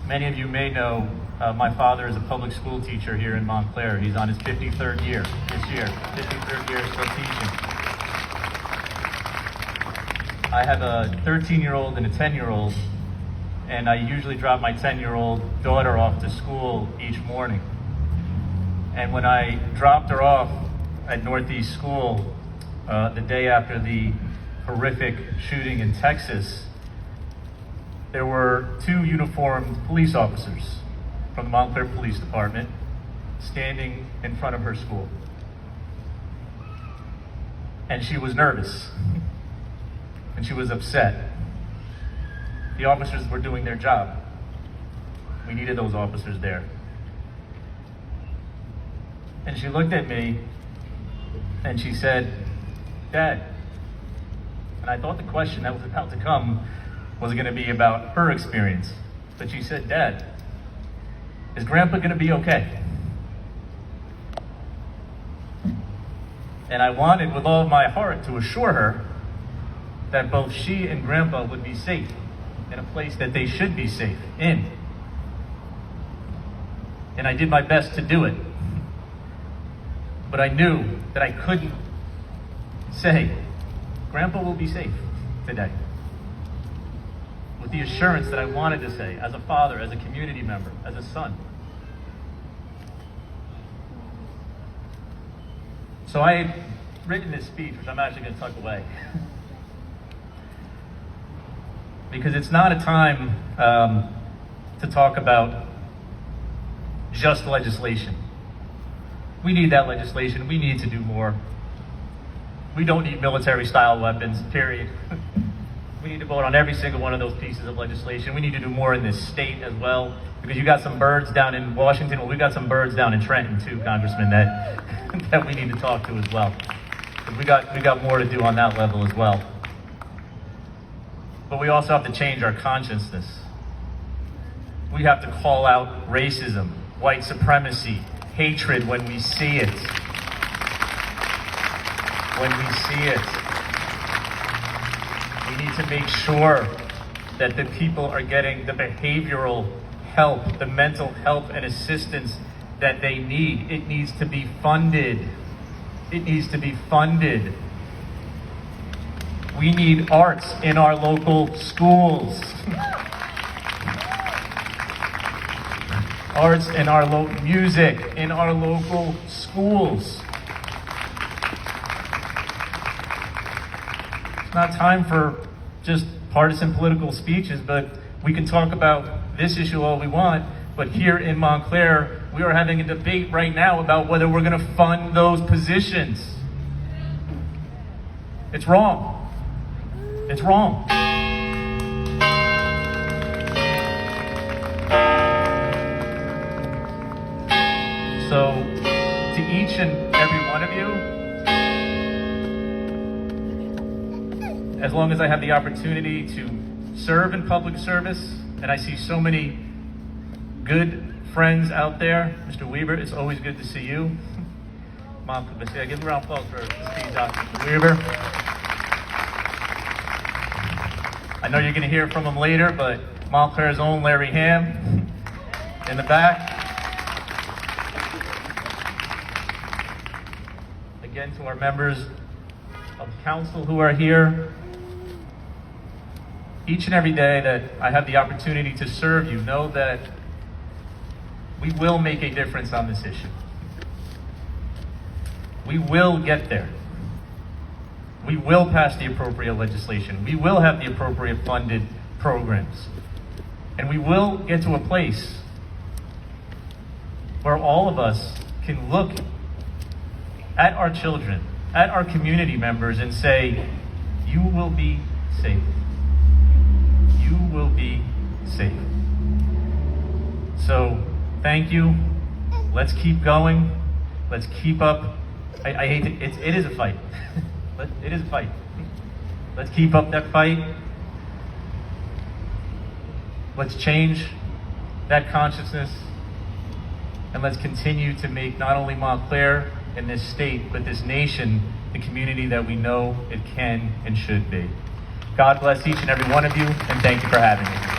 Many of you may know my father is a public school teacher here in Montclair. He's on his 53rd year this year, 53rd year still teaching. I have a 13-year-old and a 10-year-old, and I usually drop my 10-year-old daughter off to school each morning. And when I dropped her off at Northeast School the day after the horrific shooting in Texas, there were two uniformed police officers from the Montclair Police Department standing in front of her school. And she was nervous, and she was upset. The officers were doing their job. We needed those officers there. And she looked at me and she said, "Dad," and I thought the question that was about to come was going to be about her experience. But she said, "Dad, is Grandpa going to be okay?" And I wanted with all of my heart to assure her that both she and Grandpa would be safe in a place that they should be safe in. And I did my best to do it. But I knew that I couldn't say, "Grandpa will be safe today," with the assurance that I wanted to say as a father, as a community member, as a son. So I had written this speech, which I'm actually going to tuck away. Because it's not a time to talk about just legislation. We need that legislation. We need to do more. We don't need military-style weapons, period. We need to vote on every single one of those pieces of legislation. We need to do more in this state as well, because you got some birds down in Washington. Well, we got some birds down in Trenton too, Congressman, that we need to talk to as well. Because we got more to do on that level as well. But we also have to change our consciousness. We have to call out racism, white supremacy, hatred when we see it. When we see it. We need to make sure that the people are getting the behavioral help, the mental help and assistance that they need. It needs to be funded. It needs to be funded. We need arts in our local schools. Arts in our music in our local schools. It's not time for just partisan political speeches, but we can talk about this issue all we want. But here in Montclair, we are having a debate right now about whether we're going to fund those positions. It's wrong. It's wrong. So, to each and every one of you, as long as I have the opportunity to serve in public service, and I see so many good friends out there, Mr. Weaver, it's always good to see you. Mom, give a round of applause for the speech, Mr. Weaver. I know you're going to hear from him later, but Montclair's own Larry Ham in the back. Again, to our members of council who are here, each and every day that I have the opportunity to serve you, know that we will make a difference on this issue. We will get there. We will pass the appropriate legislation. We will have the appropriate funded programs. And we will get to a place where all of us can look at our children, at our community members, and say, "You will be safe. You will be safe." So, thank you. Let's keep going. Let's keep up. I hate it is a fight. It is a fight. Let's keep up that fight. Let's change that consciousness. And let's continue to make not only Montclair and this state, but this nation, the community that we know it can and should be. God bless each and every one of you, and thank you for having me.